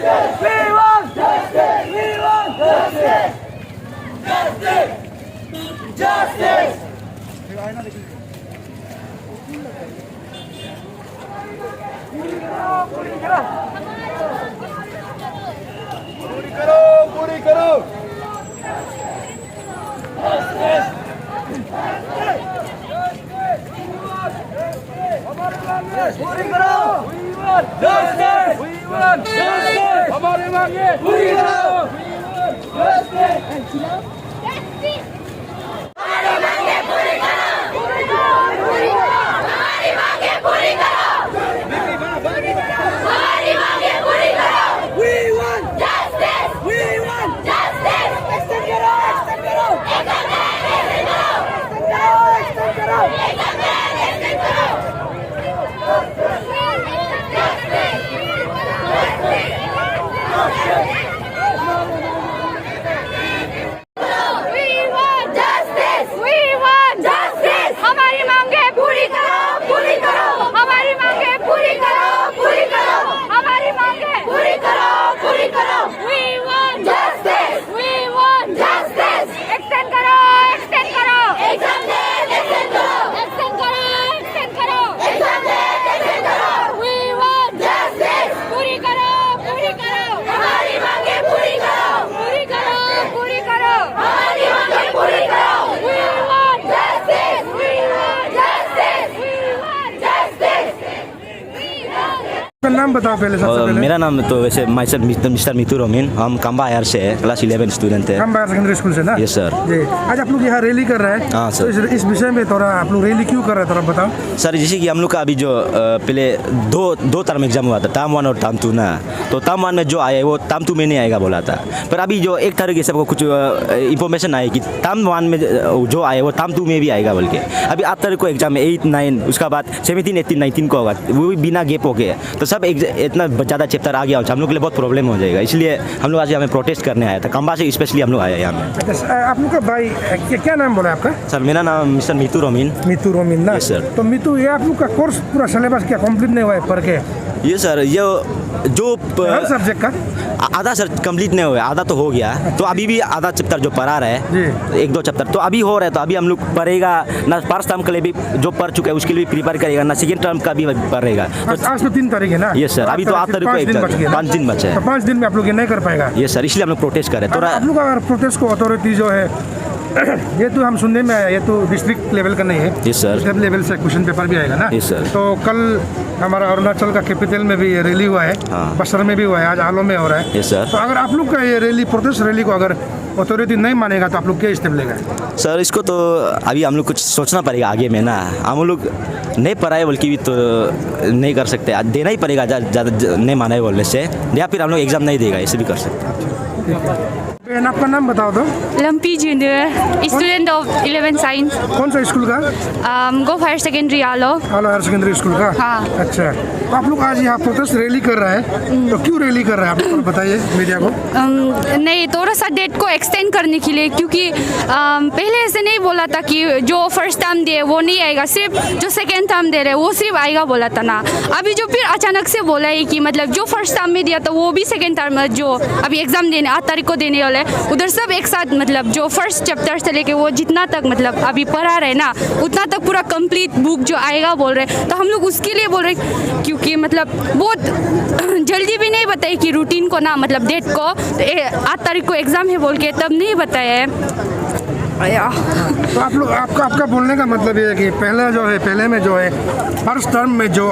पूरी करो हमारी मांगे पूरी करो नाम बताओ पहले सबसे पहले। मेरा नाम तो वैसे मिस्टर मितुर अमीन, हम काम्बा आयर से है, क्लास 11 स्टूडेंट है। काम्बा सेकेंडरी स्कूल से ना? Yes sir. जी, आज आप लोग यहाँ रैली कर रहे हैं। हाँ सर। तो इस विषय में थोड़ा आप लोग रैली क्यों कर रहे हैं थोड़ा बताओ। सर जैसे कि हम लोग का अभी जो पहले दो टर्म एग्जाम हुआ था, टर्म 1 और टर्म 2 ना, तो टर्म 1 में जो आया वो टर्म 2 में नहीं आएगा बोला था। पर अभी जो एक तरीके से कुछ इन्फॉर्मेशन आई कि टर्म 1 में जो आया वो टर्म 2 में भी आएगा बोल के। अभी 8 तारीख को एग्जाम है, 8, 9, उसका बाद 17, 18, 19 को होगा, वो भी बिना गैप हो गया। तो सब इतना ज़्यादा चैप्टर आ गया, हम लोग के लिए बहुत प्रॉब्लम हो जाएगा। इसलिए हम लोग आज हमें प्रोटेस्ट करने आया था, काम्बा से स्पेशली हम लोग आए यहाँ में। आप लोग का भाई क्या नाम बोला आपका? सर मेरा नाम मिस्टर मितुर अमीन। मितुर अमीन ना? Yes sir. तो मितु, ये आप लोग का कोर्स पूरा सिलेबस क्या कंप्लीट नहीं हुआ है पढ़ के? ये सर ये जो हर सब्जेक्ट का आधा सर कंप्लीट नहीं हुआ, आधा तो हो गया। तो अभी भी आधा चैप्टर जो पढ़ा रहा है, 1-2 चैप्टर तो अभी हो रहा है। तो अभी हम लोग पढ़ेगा ना, फर्स्ट टर्म के लिए भी जो पढ़ चुके हैं उसके लिए भी प्रिपेयर करेगा ना, सेकंड टर्म का भी पढ़ेगा। आज तो 3 तारीख है ना? यस सर, अभी तो 8 तारीख को 5 दिन बचे हैं। 5 दिन में आप लोग ये नहीं कर पाएगा? यस सर, इसलिए हम लोग प्रोटेस्ट कर रहे हैं। आप लोग अगर प्रोटेस्ट को अथॉरिटी जो है ये तो हम सुनने में आया, ये तो डिस्ट्रिक्ट लेवल का नहीं है। Yes sir. स्टेट लेवल से क्वेश्चन पेपर भी आएगा ना? Yes sir. तो कल हमारा अरुणाचल का कैपिटल में भी रैली हुआ है, बस्तर में भी हुआ है, आज आलो में हो रहा है। Yes sir. तो अगर आप लोग का ये रैली, प्रोटेस्ट रैली को अगर अथॉरिटी नहीं मानेगा तो आप लोग क्या स्टेप लेगा? सर इसको तो अभी हम लोग कुछ सोचना पड़ेगा आगे में ना। हम लोग नहीं पढ़ाए बोल के भी तो नहीं कर सकते, देना ही पड़ेगा ज़्यादा नहीं माना है बोलने से, या फिर हम लोग एग्ज़ाम नहीं देगा, ऐसे भी कर सकते। आपका नाम बताओ तो। Lumpy junior, student of 11 science. कौन सा स्कूल का? गो हायर सेकेंडरी आलो हायर सेकेंडरी स्कूल का? हाँ। अच्छा, तो आप लोग आज यहाँ प्रोटेस्ट रैली कर रहे हैं, तो क्यों रैली कर रहे हैं आप लोग बताइए मीडिया को। नहीं, थोड़ा सा डेट को एक्सटेंड करने के लिए, क्योंकि पहले ऐसे नहीं बोला था कि जो फर्स्ट टर्म दिए वो नहीं आएगा, सिर्फ जो सेकेंड टर्म दे रहे वो सिर्फ आएगा बोला था ना। अभी जो फिर अचानक से बोला है कि मतलब जो फर्स्ट टर्म में दिया था वो भी सेकेंड टर्म जो अभी एग्जाम देने 8 तारीख को देने वाले उधर सब एक साथ, मतलब जो फर्स्ट चैप्टर से लेके वो जितना तक मतलब अभी पढ़ा रहे ना उतना तक पूरा कंप्लीट बुक जो आएगा बोल रहे। तो हम लोग उसके लिए बोल रहे, क्योंकि मतलब बहुत जल्दी भी नहीं बताए कि रूटीन को ना, मतलब डेट को, तो 8 तारीख को एग्ज़ाम है बोल के तब नहीं बताया है। तो आप लोग आपका बोलने का मतलब ये है कि पहले में जो है फर्स्ट टर्म में जो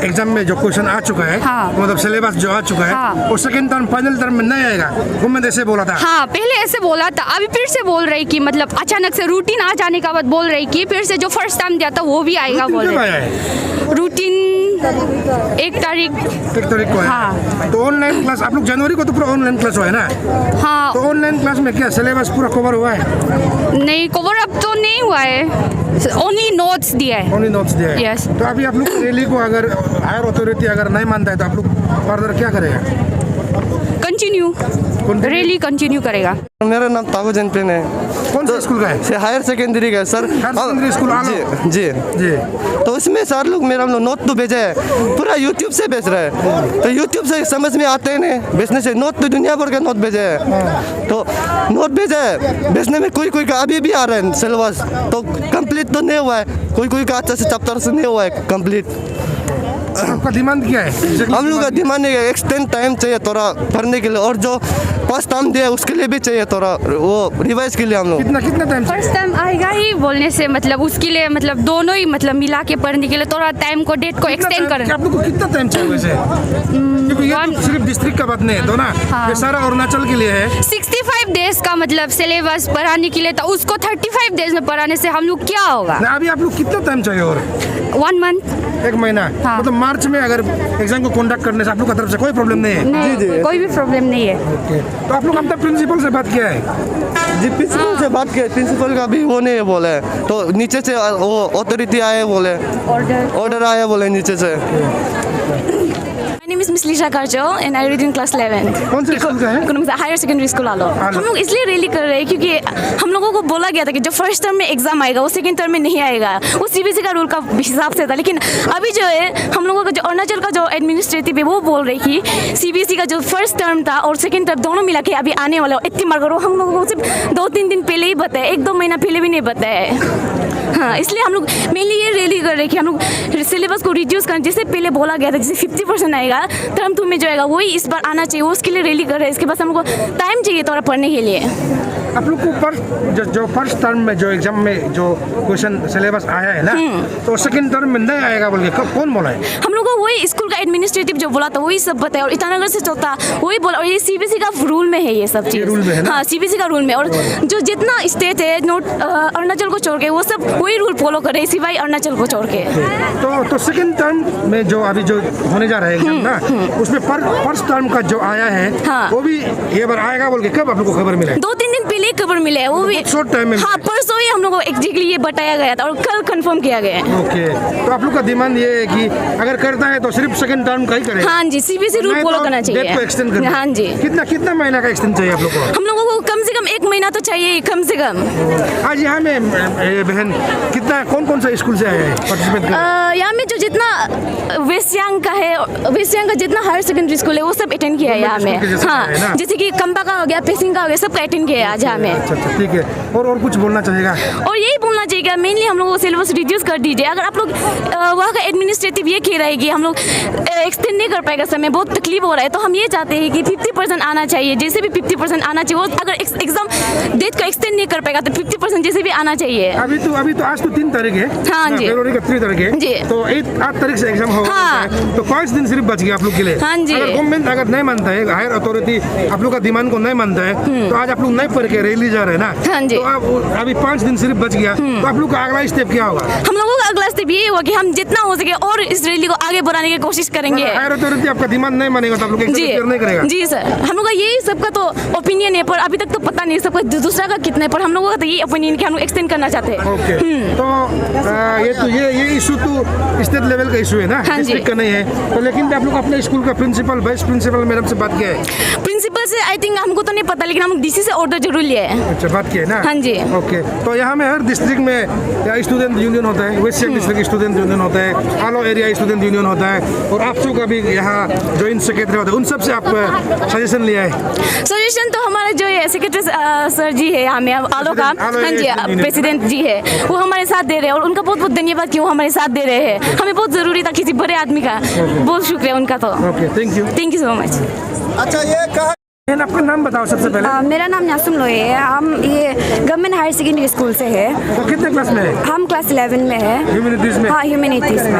एग्जाम में जो क्वेश्चन आ चुका है, हाँ। मतलब सिलेबस जो आ चुका है, हाँ। वो सेकंड टर्म फाइनल टर्म में नहीं आएगा, वो मैंने ऐसे बोला था। हाँ, पहले ऐसे बोला था, अभी फिर से बोल रही कि मतलब अचानक से रूटीन आ जाने का बाद बोल रही कि फिर से जो फर्स्ट टर्म दिया था वो भी आएगा बोल रहे। रूटीन 1 तारीख को है। हाँ। तो ऑनलाइन क्लास आप लोग जनवरी को तो पूरा ऑनलाइन क्लास हुआ है ना? हाँ। तो ऑनलाइन क्लास में क्या सिलेबस पूरा कवर हुआ है? नहीं, कवर अप तो नहीं हुआ है, ओनली नोट्स दिया है। ओनली नोट्स दिया है। यस। तो अभी आप लोग रैली को अगर हायर अथॉरिटी अगर नहीं मानता है तो आप लोग फर्दर क्या करेगा? कंटिन्यू, रैली कंटिन्यू करेगा। मेरा नाम तागो जनपेन है। कौन सा स्कूल का है? से हायर सेकेंडरी का है सर। हायर सेकेंडरी स्कूल आलो। जी जी। तो उसमें सर लोग मेरा नोट तो भेजे है, पूरा यूट्यूब से बेच रहे हैं। तो यूट्यूब से समझ में आते हैं नहीं बेचने से। नोट तो दुनिया भर के नोट भेजे हैं, तो नोट भेजे है बेचने में कोई का अभी भी आ रहे हैं सिलेबस, तो कंप्लीट तो नहीं हुआ है, कोई का अच्छा से चैप्टर से नहीं हुआ है कंप्लीट। आपका डिमांड क्या है? हम लोग का डिमांड है एक्सटेंड टाइम चाहिए थोड़ा पढ़ने के लिए, और जो फर्स्ट टाइम दिया उसके लिए भी चाहिए थोड़ा वो रिवाइज के लिए हम लोग। कितना टाइम? फर्स्ट टाइम आएगा ही बोलने से मतलब उसके लिए मतलब दोनों ही मतलब मिला के पढ़ने के लिए थोड़ा टाइम को डेट को एक्सटेंड करना। आप लोग को कितना टाइम चाहिए वैसे? क्योंकि ये तो सिर्फ डिस्ट्रिक्ट का बात नहीं है तो ना, ये सारा अरुणाचल के लिए है। 65 डेज का मतलब सिलेबस पढ़ाने के लिए, तो उसको 35 डेज में पढ़ाने से हम लोग क्या होगा? अभी आप लोग कितना टाइम चाहिए और? 1 मंथ। 1 महीना। हाँ। मतलब मार्च में अगर एग्जाम को कंडक्ट करने से आप लोग की तरफ से कोई प्रॉब्लम नहीं है? नहीं, कोई भी प्रॉब्लम नहीं है। ओके, तो आप लोग अपना प्रिंसिपल से बात किया है? जी प्रिंसिपल से बात किया, प्रिंसिपल का भी वो नहीं है बोले, तो नीचे से वो अथॉरिटी आए बोले, ऑर्डर आया बोले नीचे से। My name is Miss Lisha Karjo and I read in class 11. कौन से स्कूल का है? इकोनॉमिक्स हायर सेकेंडरी स्कूल आलो। हम लोग इसलिए रैली कर रहे हैं क्योंकि हम लोगों को बोला गया था कि जो फर्स्ट टर्म में एग्जाम आएगा वो सेकंड टर्म में नहीं आएगा, वो सीबीएसई का रूल का हिसाब से था। लेकिन अभी जो है हम लोगों का जो अरुणाचल का जो एडमिनिस्ट्रेटिव है वो बोल रही कि सीबीएसई का जो फर्स्ट टर्म था और सेकंड टर्म दोनों मिला के अभी आने वाला इतनी मार्क करो, हम लोगों को सिर्फ 2-3 दिन पहले ही बताया, 1-2 महीना पहले भी नहीं बताया। हाँ, इसलिए हम लोग मेनली ये रैली कर रहे हैं कि हम लोग सिलेबस को रिड्यूस करें। जैसे पहले बोला गया था जैसे 50% आएगा टर्म 2 में जो आएगा वही इस बार आना चाहिए, उसके लिए रैली कर रहे हैं। इसके बाद हम लोग को टाइम चाहिए थोड़ा पढ़ने के लिए। आप लोग को जो फर्स्ट टर्म में जो एग्जाम में जो क्वेश्चन सिलेबस आया है ना, तो सेकंड टर्म में नहीं आएगा बोल के कौन बोला है? हम लोग को वही स्कूल का एडमिनिस्ट्रेटिव जो बोला था वही सब बताया, और ईटानगर से चलता वही बोला, और ये सीबीएसई का रूल में है ये सब चीज। रूल में है ना? हाँ, सीबीएसई का रूल में, और जो जितना स्टेट है नोट अरुणाचल को छोड़ के वो सब वही रूल फॉलो कर रहे हैं सिवाय अरुणाचल को छोड़ के। तो सेकंड टर्म में जो अभी जो होने जा रहा है एग्जाम ना, उसमें फर्स्ट टर्म का जो आया है हाँ। वो भी ये बार आएगा बोल के कब आप लोग को खबर मिला? 2-3 दिन पहले खबर मिला है, वो भी शॉर्ट टाइम में। हाँ, परसों ही हम लोग को एग्जैक्टली ये बताया गया था और कल कंफर्म किया गया है। ओके, तो आप लोग का डिमांड ये है कि अगर करता है तो सिर्फ सेकंड टर्म का ही करेगा? हाँ जी, सीबीएसई रूल फॉलो करना चाहिए। डेट को एक्सटेंड करना। हाँ जी। कितना महीना का एक्सटेंड चाहिए आप लोग को? हम लोगों को कम से कम 1 महीना तो चाहिए, कम से कम। आज यहाँ में बहन कितना कौन सा स्कूल से आया है पार्टिसिपेट कर? यहाँ में जो जितना वेस्ट सियांग का है, वेस्ट सियांग का जितना हायर सेकेंडरी स्कूल है वो सब अटेंड किया है यहाँ में। हाँ, जैसे कि कंबा का हो गया, पेसिंग का हो गया, सब अटेंड किया है आज यहाँ में। अच्छा, ठीक है। और कुछ बोलना चाहेगा? और यही बोलना चाहिए मेनली हम लोगों को सिलेबस रिड्यूस कर दीजिए। अगर आप लोग वहाँ का एडमिनिस्ट्रेटिव ये कह रहा है कि हम लोग एक्सटेंड नहीं कर पाएगा समय, बहुत तकलीफ हो रहा है, तो हम ये चाहते हैं कि 50% आना चाहिए, जैसे भी 50% आना चाहिए। वो अगर एग्जाम डेट को एक्सटेंड नहीं कर पाएगा तो 50% जैसे भी आना चाहिए। अभी तो आज तो 3 तारीख है। हाँ जी। फरवरी का 3 तारीख है जी। तो 8 तारीख से एग्जाम होगा। हाँ। तो 5 दिन सिर्फ बच गया आप लोग के लिए। हाँ जी। अगर गवर्नमेंट अगर नहीं मानता है, हायर अथॉरिटी आप लोग का डिमांड को नहीं मानता है, तो आज आप लोग नहीं पढ़ के रैली जा रहे हैं ना। हाँ जी। तो अभी 5 दिन सिर्फ बच गया, तो आप लोग का अगला स्टेप क्या होगा? हम लोगों का अगला स्टेप ये होगा कि हम जितना हो सके और इस रैली को आगे बढ़ाने की कोशिश करेंगे। हायर अथॉरिटी आपका डिमांड नहीं मानेगा तो आप लोग जी नहीं करेगा? जी सर, हम लोग का यही सबका तो ओपिनियन है, पर अभी तक तो पता नहीं सबका दूसरा का कितना है, पर हम लोगों का तो यही ओपिनियन कि हम लोग एक्सटेंड करना चाहते हैं। ओके, तो ये इशू तो स्टेट लेवल का इशू है ना, हाँ जी। डिस्ट्रिक्ट का नहीं है। तो लेकिन आप लोग अपने स्कूल का प्रिंसिपल, वाइस प्रिंसिपल मैडम से बात किया है? प्रिंसिपल से आई थिंक हमको तो नहीं पता, लेकिन हम डीसी से ऑर्डर जरूर लिए है। अच्छा, बात किया है ना? हाँ जी। ओके, तो यहाँ में हर डिस्ट्रिक्ट में स्टूडेंट यूनियन होता है, West Siang district student union होता है, आलो एरिया स्टूडेंट यूनियन होता है, और आप सब का भी यहाँ जॉइंट सेक्रेटरी होता है। उन सब से आप सजेशन लिया है? सजेशन तो हमारा जो है सेक्रेटरी सर जी है हमें आलो का, आलो हाँ जी, यूनियन। प्रेसिडेंट जी है, वो हमारे साथ दे रहे हैं, और उनका बहुत बहुत धन्यवाद कि वो हमारे साथ दे रहे हैं। हमें बहुत जरूरी था किसी बड़े आदमी का, बहुत शुक्रिया उनका। तो okay, thank you so much. अच्छा, ये कहा आपका नाम बताओ सबसे पहले। मेरा नाम नासुम लोहे है। हम ये गवर्नमेंट हायर सेकेंडरी स्कूल से है। तो कितने क्लास में है? हम क्लास 11 में है। ह्यूमैनिटीज में? हाँ, ह्यूमैनिटीज में।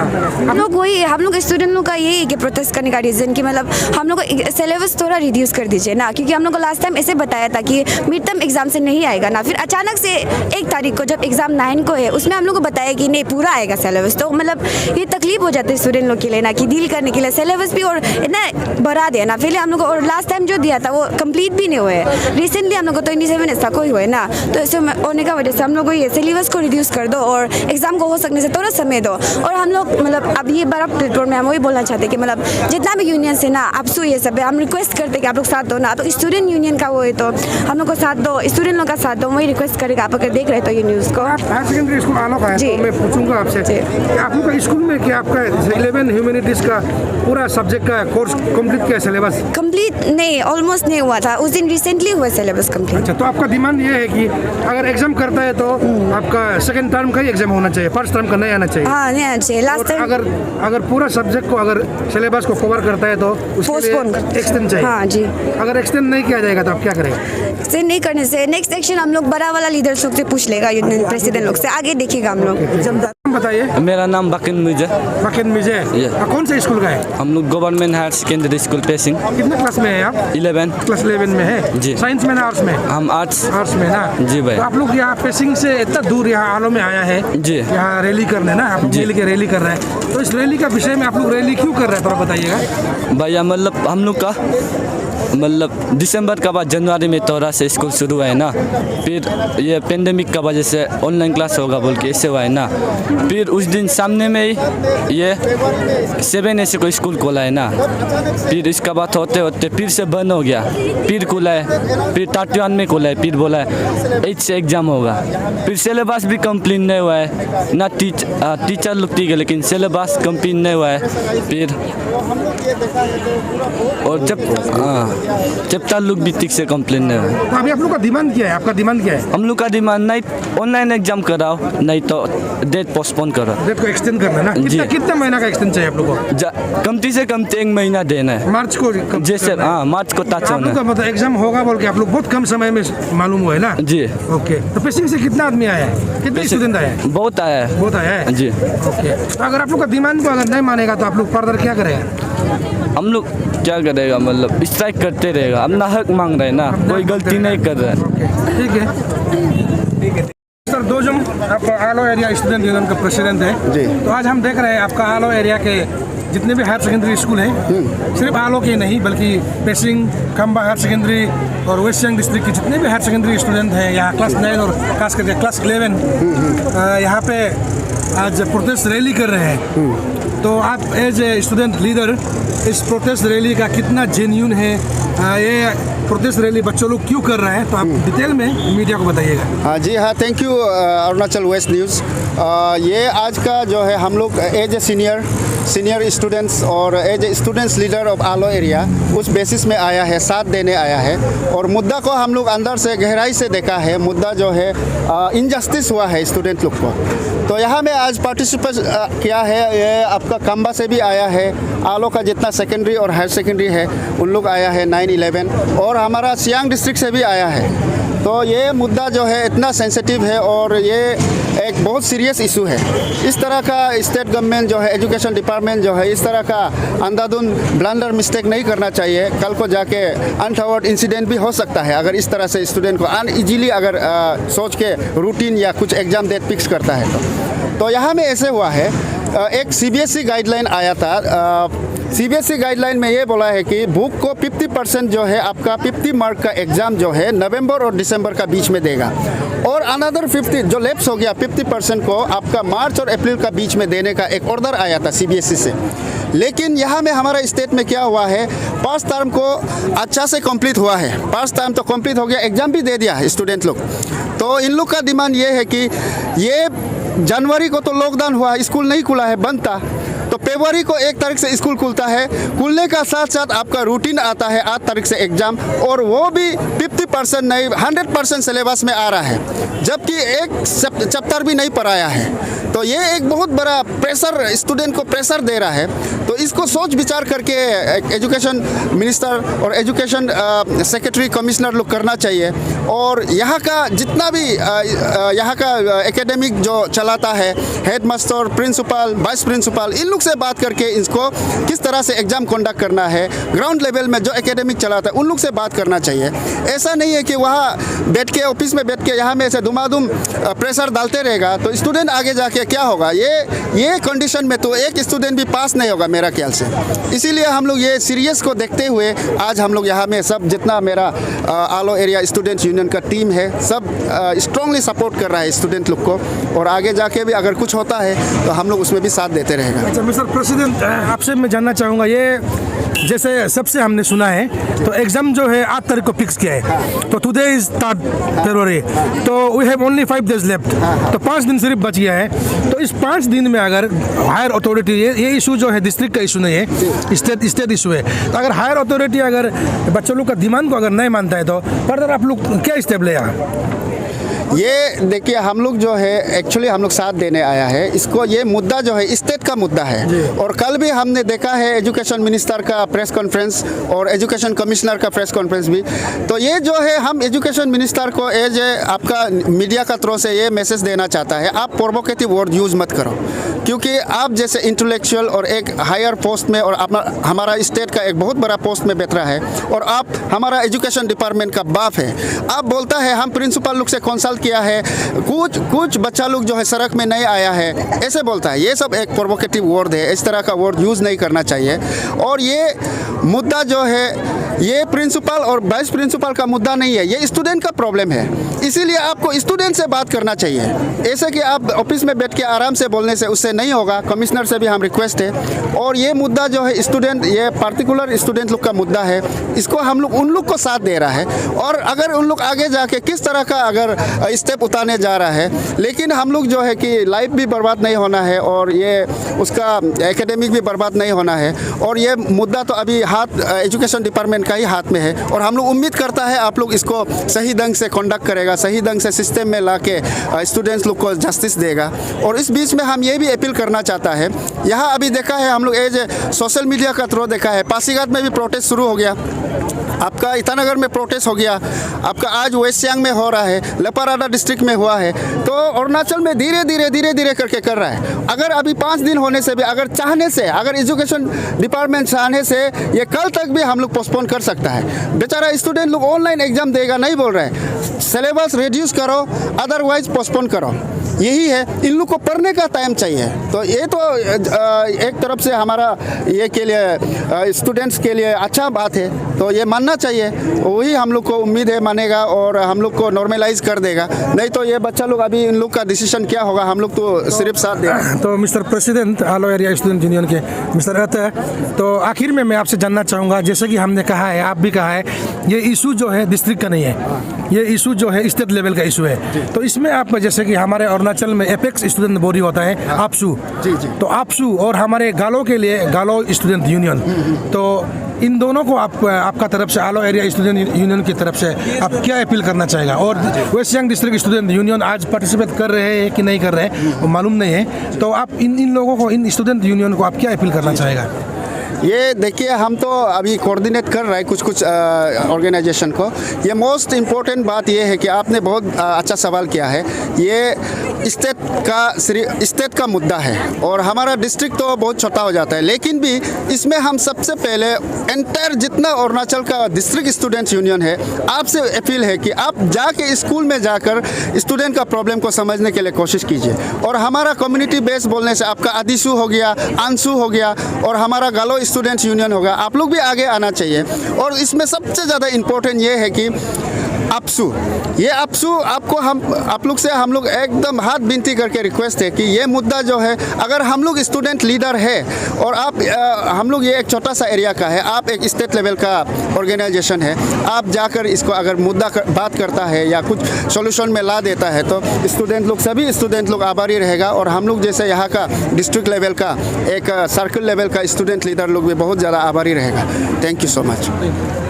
हम लोग स्टूडेंट लोग का यही है कि प्रोटेस्ट करने का रीज़न कि मतलब हम लोग को सिलेबस थोड़ा रिड्यूस कर दीजिए ना, क्योंकि हम लोग को लास्ट टाइम ऐसे बताया था कि मिड टर्म एग्जाम से नहीं आएगा ना, फिर अचानक से 1 तारीख को जब एग्जाम 9 को है उसमें हम लोग को बताया कि नहीं पूरा आएगा सिलेबस। तो मतलब ये तकलीफ हो जाती है स्टूडेंट लोग के लिए ना, कि डील करने के लिए सिलेबस भी और इतना बढ़ा दिया ना। पहले हम लोग को और लास्ट टाइम जो दिया था वो कंप्लीट भी नहीं हुए। रिसेंटली हम लोग को 27 ऐसा कोई हुए ना, तो ऐसे होने का वजह से हम लोग को ये सिलेबस को रिड्यूस कर दो और एग्जाम को हो सकने से थोड़ा समय दो। और हम लोग मतलब अब ये बड़ा प्लेटफॉर्म में हम वही बोलना चाहते हैं कि मतलब जितना भी यूनियन है ना, आपसू ये सब है, हम रिक्वेस्ट करते हैं कि आप लोग साथ दो ना। तो स्टूडेंट यूनियन का वो है तो हम लोग को साथ दो, स्टूडेंट लोग का साथ दो, वही रिक्वेस्ट करेगा। आप अगर देख रहे तो ये न्यूज़ को आप हायर सेकेंडरी स्कूल आलो का है, जी। तो मैं पूछूंगा आपसे कि आप लोग का स्कूल में क्या आपका 11 ह्यूमैनिटीज़ का पूरा सब्जेक्ट का कोर्स कंप्लीट किया सिलेबस? कंप्लीट नहीं, ऑलमोस्ट नहीं हुआ था उस दिन, रिसेंटली हुआ सिलेबस कंप्लीट। अच्छा, तो आपका डिमांड ये है कि अगर एग्जाम करता है तो आपका सेकंड टर्म का ही एग्जाम होना चाहिए, फर्स्ट टर्म का नहीं आना चाहिए। हाँ नहीं आना चाहिए। लास्ट और टाइम अगर पूरा सब्जेक्ट को अगर सिलेबस को कवर करता है तो उसके Postpone लिए कर- एक्सटेंड चाहिए। हाँ जी। अगर एक्सटेंड नहीं किया जाएगा तो आप क्या करेंगे? से नहीं करने से नेक्स्ट एक्शन हम लोग बड़ा वाला लीडर्स लोग से पूछ लेगा, यूनियन प्रेसिडेंट लोग से, आगे देखिएगा हम लोग। नाम बताइए। मेरा नाम बकिन मुझे। बकिन मिजे। कौन से स्कूल का है? हम लोग गवर्नमेंट हायर सेकेंडरी स्कूल पेसिंग कितने क्लास में है आप? 11। क्लास 11 में है जी। साइंस में ना आर्ट्स में? हम आर्ट्स। आर्ट्स में ना। जी भाई। तो आप लोग यहाँ पेसिंग से इतना दूर यहाँ आलो में आया है जी। यहाँ रैली करने ना, आप लोग जी। मिल के रैली कर रहे हैं, तो इस रैली का विषय में आप लोग रैली क्यों कर रहे हैं थोड़ा बताइएगा। भैया मतलब हम लोग का मतलब दिसंबर का बाद जनवरी में थोड़ा से स्कूल शुरू हुआ है ना, फिर ये पेंडेमिक का वजह से ऑनलाइन क्लास होगा बोल के ऐसे हुआ है ना, फिर उस दिन सामने में ही ये 7 ऐसे कोई स्कूल खोला है ना, फिर इसका बाद होते होते फिर से बंद हो गया, फिर खुला है, फिर 31 में खुला है, फिर बोला है 8 से एग्ज़ाम होगा, फिर सिलेबस भी कंप्लीट नहीं हुआ है ना, टीचर लोग ठीक है लेकिन सिलेबस कंप्लीट नहीं हुआ है, फिर और जब तक लोग भी ठीक से कंप्लेन नहीं है। तो अभी आप लोग का डिमांड क्या है? आपका डिमांड क्या है? हम लोग का डिमांड नहीं ऑनलाइन एग्जाम कराओ, नहीं तो डेट पोस्टपोन करो। डेट को एक्सटेंड करना है ना? जी। कितना महीना का एक्सटेंड चाहिए आप लोगों को? कमती से कमती 1 महीना देना है, मार्च को जैसे हाँ मार्च को टच आप होना लोग का मतलब एग्जाम होगा बोल के आप लोग बहुत कम समय में मालूम हुआ है ना? जी। ओके, तो पेसिंग से कितना आदमी आया है, कितने स्टूडेंट आए हैं? बहुत आया है। बहुत आया है जी। ओके, तो अगर आप लोग का डिमांड को अगर नहीं मानेगा तो आप लोग फर्दर क्या करेंगे? हम लोग क्या करेगा मतलब स्ट्राइक करते रहेगा, अपना हक मांग रहे हैं ना, कोई गलती नहीं कर रहा है। ओके, ठीक है। सर दोजम आप आलो एरिया स्टूडेंट यूनियन का प्रेसिडेंट है जी। तो आज हम देख रहे हैं आपका आलो एरिया के जितने भी हायर सेकेंडरी स्कूल हैं, सिर्फ आलो के नहीं बल्कि पेसिंग, खम्बा हायर सेकेंडरी और वेस्ट सियांग डिस्ट्रिक्ट के जितने भी हायर सेकेंडरी स्टूडेंट हैं यहाँ क्लास 9 और खास करके क्लास 11 यहाँ पे आज प्रोटेस्ट रैली कर रहे हैं। तो आप एज ए स्टूडेंट लीडर इस प्रोटेस्ट रैली का कितना जेन्यून है, ये प्रोटेस्ट रैली बच्चों लोग क्यों कर रहे हैं, तो आप डिटेल में मीडिया को बताइएगा। हाँ जी हाँ, thank you Arunachal West News. ये आज का जो है हम लोग एज ए सीनियर स्टूडेंट्स और as a students leader of Aalo area उस बेसिस में आया है, साथ देने आया है और मुद्दा को हम लोग अंदर से गहराई से देखा है। मुद्दा जो है इनजस्टिस हुआ है स्टूडेंट लोग को, तो यहाँ में आज पार्टिसिपेट किया है। ये आपका खम्बा से भी आया है, आलो का जितना सेकेंडरी और हायर सेकेंडरी है उन लोग आया है 9-11 और हमारा सियांग डिस्ट्रिक्ट से भी आया है। तो ये मुद्दा जो है इतना सेंसिटिव है और ये एक बहुत सीरियस इशू है। इस तरह का स्टेट गवर्नमेंट जो है, एजुकेशन डिपार्टमेंट जो है, इस तरह का अंधाधुंध ब्लंडर मिस्टेक नहीं करना चाहिए। कल को जाके अनटवर्ड इंसिडेंट भी हो सकता है अगर इस तरह से स्टूडेंट को अनइजीली अगर सोच के रूटीन या कुछ एग्ज़ाम डेट फिक्स करता है तो यहाँ में ऐसे हुआ है। एक CBSE गाइडलाइन आया था। CBSE गाइडलाइन में ये बोला है कि बुक को 50% जो है आपका 50 मार्क का एग्ज़ाम जो है नवंबर और दिसंबर का बीच में देगा और अनदर 50 जो लैप्स हो गया 50% को आपका मार्च और अप्रैल का बीच में देने का एक ऑर्डर आया था CBSE से। लेकिन यहाँ में हमारा स्टेट में क्या हुआ है, फर्स्ट टर्म को अच्छा से कंप्लीट हुआ है, फर्स्ट टर्म तो कंप्लीट हो गया, एग्ज़ाम भी दे दिया है स्टूडेंट लोग। तो इन लोग का डिमांड ये है कि ये जनवरी को तो लॉकडाउन हुआ, स्कूल नहीं खुला है, बंद था, तो फरवरी को 1 तारीख से स्कूल खुलता है। खुलने का साथ साथ आपका रूटीन आता है 8 तारीख से एग्ज़ाम और वो भी 50% नहीं 100% सिलेबस में आ रहा है, जबकि एक चैप्टर भी नहीं पढ़ाया है। तो ये एक बहुत बड़ा प्रेशर स्टूडेंट को प्रेशर दे रहा है। तो इसको सोच विचार करके एजुकेशन मिनिस्टर और एजुकेशन सेक्रेटरी कमिश्नर लोग करना चाहिए और यहाँ का जितना भी यहाँ का एकेडमिक जो चलाता है, headmaster, principal, vice principal, इन लोग से बात करके इसको किस तरह से एग्ज़ाम कंडक्ट करना है, ग्राउंड लेवल में जो एकेडमिक चलाता है उन लोग से बात करना चाहिए। ऐसा नहीं है कि वहाँ बैठ के ऑफिस में बैठ के यहाँ में ऐसे दुमादुम प्रेशर डालते रहेगा तो स्टूडेंट आगे जाके क्या होगा। ये कंडीशन में तो एक स्टूडेंट भी पास नहीं होगा मेरा ख्याल से। इसीलिए हम लोग ये सीरियस को देखते हुए आज हम लोग यहाँ में सब जितना मेरा आलो एरिया स्टूडेंट्स यूनियन का टीम है सब स्ट्रांगली सपोर्ट कर रहा है स्टूडेंट लोग को, और आगे जाके भी अगर कुछ होता है तो हम लोग उसमें भी साथ देते रहेगा। अच्छा मिस्टर प्रेसिडेंट, आपसे मैं जानना चाहूँगा, ये जैसे सबसे हमने सुना है तो एग्ज़ाम जो है 8 तारीख को फिक्स किया है, तो टुडे इज 3 फरवरी, तो we have only 5 days left, तो 5 दिन सिर्फ बच गया है। तो इस 5 दिन में अगर हायर अथॉरिटी, ये इशू जो है डिस्ट्रिक्ट का इशू नहीं है, स्टेट इशू है, तो अगर हायर अथॉरिटी अगर बच्चों लोग का डिमांड को अगर नहीं मानता है तो फर्दर आप लोग क्या स्टेप लेगा? ये देखिए हम लोग जो है एक्चुअली हम लोग साथ देने आया है इसको। ये मुद्दा जो है स्टेट का मुद्दा है, और कल भी हमने देखा है एजुकेशन मिनिस्टर का प्रेस कॉन्फ्रेंस और एजुकेशन कमिश्नर का प्रेस कॉन्फ्रेंस भी। तो ये जो है हम एजुकेशन मिनिस्टर को एज आपका मीडिया का थ्रू से ये मैसेज देना चाहता है, आप प्रोवोकेटिव वर्ड यूज़ मत करो, क्योंकि आप जैसे इंटेलेक्चुअल और एक हायर पोस्ट में और हमारा स्टेट का एक बहुत बड़ा पोस्ट में बैठ रहा है, और आप हमारा एजुकेशन डिपार्टमेंट का बाप है। आप बोलता है हम प्रिंसिपल लोग से कंसल्ट किया है, कुछ बच्चा लोग जो है सड़क में नहीं आया है, ऐसे बोलता है। ये सब एक प्रोवोकेटिव वर्ड है, इस तरह का वर्ड यूज़ नहीं करना चाहिए। और ये मुद्दा जो है ये प्रिंसिपल और वाइस प्रिंसिपल का मुद्दा नहीं है, ये स्टूडेंट का प्रॉब्लम है। इसीलिए आपको स्टूडेंट से बात करना चाहिए, ऐसे कि आप ऑफिस में बैठ के आराम से बोलने से उससे नहीं होगा। कमिश्नर से भी हम रिक्वेस्ट है, और ये मुद्दा जो है स्टूडेंट, ये पार्टिकुलर स्टूडेंट लोग का मुद्दा है, इसको हम लोग उन लोग को साथ दे रहा है। और अगर उन लोग आगे जाके किस तरह का अगर स्टेप उठाने जा रहा है, लेकिन हम लोग जो है कि लाइफ भी बर्बाद नहीं होना है और ये उसका एकेडमिक भी बर्बाद नहीं होना है। और ये मुद्दा तो अभी हाथ एजुकेशन डिपार्टमेंट का ही हाथ में है, और हम लोग उम्मीद करता है आप लोग इसको सही ढंग से कंडक्ट करेगा, सही ढंग से सिस्टम में ला के स्टूडेंट्स लोग को जस्टिस देगा। और इस बीच में हम ये भी अपील करना चाहता है, यहाँ अभी देखा है हम लोग एज सोशल मीडिया का थ्रू देखा है, पासीघाट में भी प्रोटेस्ट शुरू हो गया, आपका ईटानगर में प्रोटेस्ट हो गया, आपका आज वेस्ट सियांग में हो रहा है, लेपाराडा डिस्ट्रिक्ट में हुआ है, तो अरुणाचल में धीरे धीरे करके कर रहा है। अगर अभी 5 दिन होने से भी अगर चाहने से, अगर एजुकेशन डिपार्टमेंट चाहने से ये कल तक भी हम लोग पोस्टपोन कर सकता है। बेचारा स्टूडेंट लोग ऑनलाइन एग्जाम देगा नहीं बोल रहे हैं, सिलेबस रिड्यूस करो, अदरवाइज पोस्टपोन करो, यही है। इन लोग को पढ़ने का टाइम चाहिए। तो ये तो एक तरफ से हमारा ये के लिए स्टूडेंट्स के लिए अच्छा बात है, तो ये मानना चाहिए, वही हम लोग को उम्मीद है मानेगा और हम लोग को नॉर्मलाइज कर देगा। नहीं तो ये बच्चा लोग अभी इन लोग का डिसीजन क्या होगा, हम लोग तो सिर्फ साथ देंगे। तो मिस्टर प्रेसिडेंट आलो एरिया स्टूडेंट यूनियन के मिस्टर अतः, तो आखिर में मैं आपसे जानना चाहूँगा, जैसे कि हमने कहा है, आप भी कहा है, ये इशू जो है डिस्ट्रिक्ट का नहीं है, ये इशू जो है स्टेट लेवल का इशू है। तो इसमें आप जैसे कि हमारे अरुणाचल में एपेक्स स्टूडेंट बॉडी होता है आपसू, तो आपसू और हमारे गालो के लिए गालो स्टूडेंट यूनियन, तो इन दोनों को आपका तरफ से आलो एरिया स्टूडेंट यूनियन की तरफ से आप क्या अपील करना चाहेगा? और West Siang district student union आज पार्टिसिपेट कर रहे हैं कि नहीं कर रहे हैं वो मालूम नहीं है, तो आप इन लोगों को, इन स्टूडेंट यूनियन को आप क्या अपील करना चाहेगा? ये देखिए हम तो अभी कोऑर्डिनेट कर रहे हैं कुछ ऑर्गेनाइजेशन को। ये मोस्ट इम्पोर्टेंट बात ये है कि आपने बहुत अच्छा सवाल किया है। ये स्टेट का मुद्दा है और हमारा डिस्ट्रिक्ट तो बहुत छोटा हो जाता है, लेकिन भी इसमें हम सबसे पहले एंटायर जितना अरुणाचल का डिस्ट्रिक्ट स्टूडेंट्स यूनियन है, आपसे अपील है कि आप जाके स्कूल में जाकर स्टूडेंट का प्रॉब्लम को समझने के लिए कोशिश कीजिए। और हमारा कम्युनिटी बेस बोलने से आपका आदिशु हो गया, आंसू हो गया और हमारा गालो स्टूडेंट्स यूनियन होगा, आप लोग भी आगे आना चाहिए। और इसमें सबसे ज़्यादा इम्पोर्टेंट ये है कि आपसू, ये आपसू आपको आप लोग से हम लोग एकदम हाथ विनती करके रिक्वेस्ट है कि ये मुद्दा जो है, अगर हम लोग स्टूडेंट लीडर है और आप हम लोग ये एक छोटा सा एरिया का है, आप एक स्टेट लेवल का ऑर्गेनाइजेशन है, आप जाकर इसको अगर मुद्दा बात करता है या कुछ सॉल्यूशन में ला देता है तो स्टूडेंट लोग, सभी स्टूडेंट लोग आभारी रहेगा। और हम लोग जैसे यहाँ का डिस्ट्रिक्ट लेवल का एक सर्कल लेवल का स्टूडेंट लीडर लोग भी बहुत ज़्यादा आभारी रहेगा। Thank you so much.